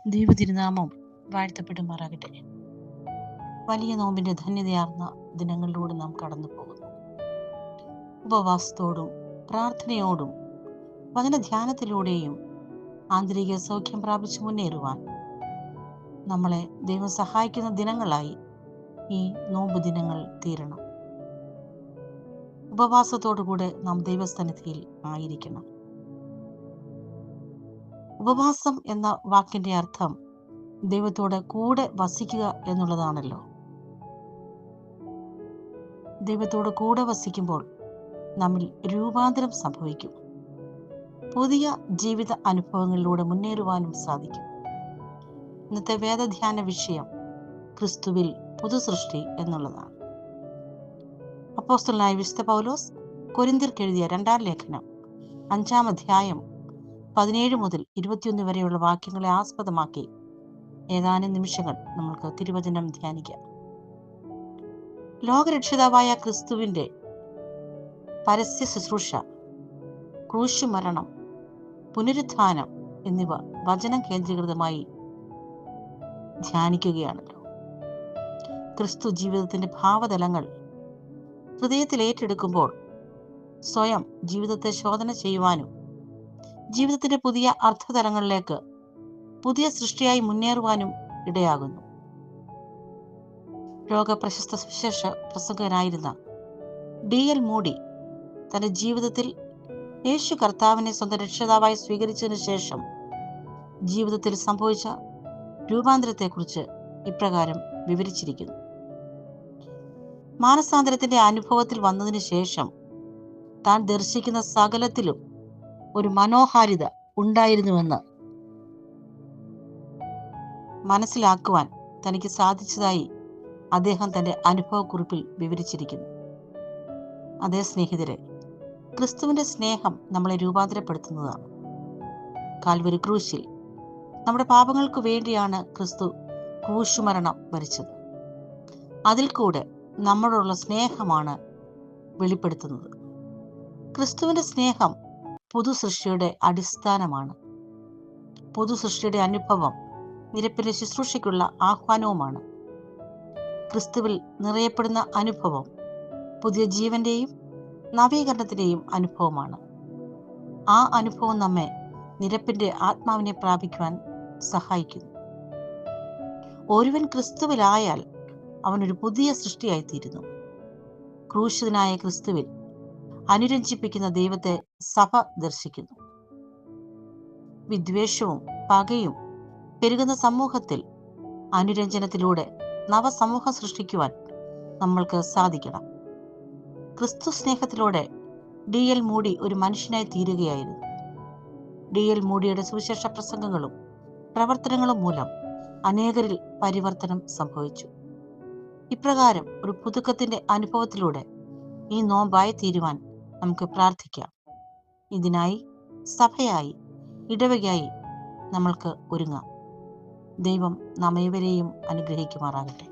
ദൈവതിരുനാമം വാഴ്ത്തപ്പെടുമാറാകട്ടെ. വലിയ നോമ്പിന്റെ ധന്യതയാർന്ന ദിനങ്ങളിലൂടെ നാം കടന്നു പോകുന്നു. ഉപവാസത്തോടും പ്രാർത്ഥനയോടും വചനധ്യാനത്തിലൂടെയും ആന്തരിക സൗഖ്യം പ്രാപിച്ചു മുന്നേറുവാൻ നമ്മളെ ദൈവം സഹായിക്കുന്ന ദിനങ്ങളായി ഈ നോമ്പ് ദിനങ്ങൾ തീരണം. ഉപവാസത്തോടുകൂടെ നാം ദൈവസന്നിധിയിൽ ആയിരിക്കണം. ഉപവാസം എന്ന വാക്കിന്റെ അർത്ഥം ദൈവത്തോടെ കൂടെ വസിക്കുക എന്നുള്ളതാണല്ലോ. ദൈവത്തോട് കൂടെ വസിക്കുമ്പോൾ നമ്മിൽ രൂപാന്തരം സംഭവിക്കും. പുതിയ ജീവിത അനുഭവങ്ങളിലൂടെ മുന്നേറുവാനും സാധിക്കും. ഇന്നത്തെ വേദധ്യാന വിഷയം ക്രിസ്തുവിൽ പുതുസൃഷ്ടി എന്നുള്ളതാണ്. അപ്പോസ്തലനായ വിശുദ്ധ പൗലോസ് കൊരിന്ത്യർക്ക് എഴുതിയ 2 ലേഖനം 5 അധ്യായം 17 മുതൽ 21 വരെയുള്ള വാക്യങ്ങളെ ആസ്പദമാക്കി ഏതാനും നിമിഷങ്ങൾ നമുക്ക് തിരുവചനം ധ്യാനിക്കാം. ലോകരക്ഷിതാവായ ക്രിസ്തുവിന്റെ പരസ്യ ശുശ്രൂഷ, ക്രൂശുമരണം, പുനരുത്ഥാനം എന്നിവ വചനം കേന്ദ്രീകൃതമായി ധ്യാനിക്കുകയാണല്ലോ. ക്രിസ്തു ജീവിതത്തിന്റെ ഭാവതലങ്ങൾ ഹൃദയത്തിൽ ഏറ്റെടുക്കുമ്പോൾ സ്വയം ജീവിതത്തെ ശോധന ചെയ്യുവാനും ജീവിതത്തിന്റെ പുതിയ അർത്ഥതലങ്ങളിലേക്ക് പുതിയ സൃഷ്ടിയായി മുന്നേറുവാനും ഇടയാകുന്നു. ലോക പ്രശസ്ത സുവിശേഷ പ്രസംഗകനായിരുന്ന D.L. മൂഡി തന്റെ ജീവിതത്തിൽ യേശു കർത്താവിനെ സ്വന്തം രക്ഷിതാവായി സ്വീകരിച്ചതിനു ശേഷം ജീവിതത്തിൽ സംഭവിച്ച രൂപാന്തരത്തെക്കുറിച്ച് ഇപ്രകാരം വിവരിച്ചിരിക്കുന്നു. മാനസാന്തരത്തിന്റെ അനുഭവത്തിൽ വന്നതിന് ശേഷം താൻ ദർശിക്കുന്ന സകലത്തിലും ഒരു മനോഹാരിത ഉണ്ടായിരുന്നുവെന്ന് മനസ്സിലാക്കുവാൻ തനിക്ക് സാധിച്ചതായി അദ്ദേഹം തന്റെ അനുഭവക്കുറിപ്പിൽ വിവരിച്ചിരിക്കുന്നു. അതേ സ്നേഹിതരെ, ക്രിസ്തുവിന്റെ സ്നേഹം നമ്മളെ രൂപാന്തരപ്പെടുത്തുന്നതാണ്. കാൽവരി ക്രൂശിൽ നമ്മുടെ പാപങ്ങൾക്ക് വേണ്ടിയാണ് ക്രിസ്തു ക്രൂശുമരണം വരിച്ചത്. അതിൽ കൂടെ നമ്മളോടുള്ള സ്നേഹമാണ് വെളിപ്പെടുത്തുന്നത്. ക്രിസ്തുവിന്റെ സ്നേഹം പുതുസൃഷ്ടിയുടെ അടിസ്ഥാനമാണ്. പുതുസൃഷ്ടിയുടെ അനുഭവം നിരപ്പിന്റെ ശുശ്രൂഷയ്ക്കുള്ള ആഹ്വാനവുമാണ്. ക്രിസ്തുവിൽ നിറയപ്പെടുന്ന അനുഭവം പുതിയ ജീവന്റെയും നവീകരണത്തിന്റെയും അനുഭവമാണ്. ആ അനുഭവം നമ്മെ നിരപ്പിന്റെ ആത്മാവിനെ പ്രാപിക്കുവാൻ സഹായിക്കുന്നു. ഒരുവൻ ക്രിസ്തുവിലായാൽ അവനൊരു പുതിയ സൃഷ്ടിയായിത്തീരുന്നു. ക്രൂശിതനായ ക്രിസ്തുവിൽ അനുരഞ്ജിപ്പിക്കുന്ന ദൈവത്തെ സഭ ദർശിക്കുന്നു. വിദ്വേഷവും പകയും പെരുകുന്ന സമൂഹത്തിൽ അനുരഞ്ജനത്തിലൂടെ നവസമൂഹം സൃഷ്ടിക്കുവാൻ നമ്മൾക്ക് സാധിക്കണം. ക്രിസ്തു സ്നേഹത്തിലൂടെ D.L. മൂഡി ഒരു മനുഷ്യനായി തീരുകയായിരുന്നു. D.L. മൂഡിയുടെ സുവിശേഷ പ്രസംഗങ്ങളും പ്രവർത്തനങ്ങളും മൂലം അനേകരിൽ പരിവർത്തനം സംഭവിച്ചു. ഇപ്രകാരം ഒരു പുതുക്കത്തിന്റെ അനുഭവത്തിലൂടെ ഈ നോമ്പായി തീരുവാൻ നമുക്ക് പ്രാർത്ഥിക്കാം. ഇതിനായി സഭയായി ഇടവകയായി നമ്മൾക്ക് ഒരുങ്ങാം. ദൈവം നമ്മേവരെയും അനുഗ്രഹിക്കുമാറാകട്ടെ.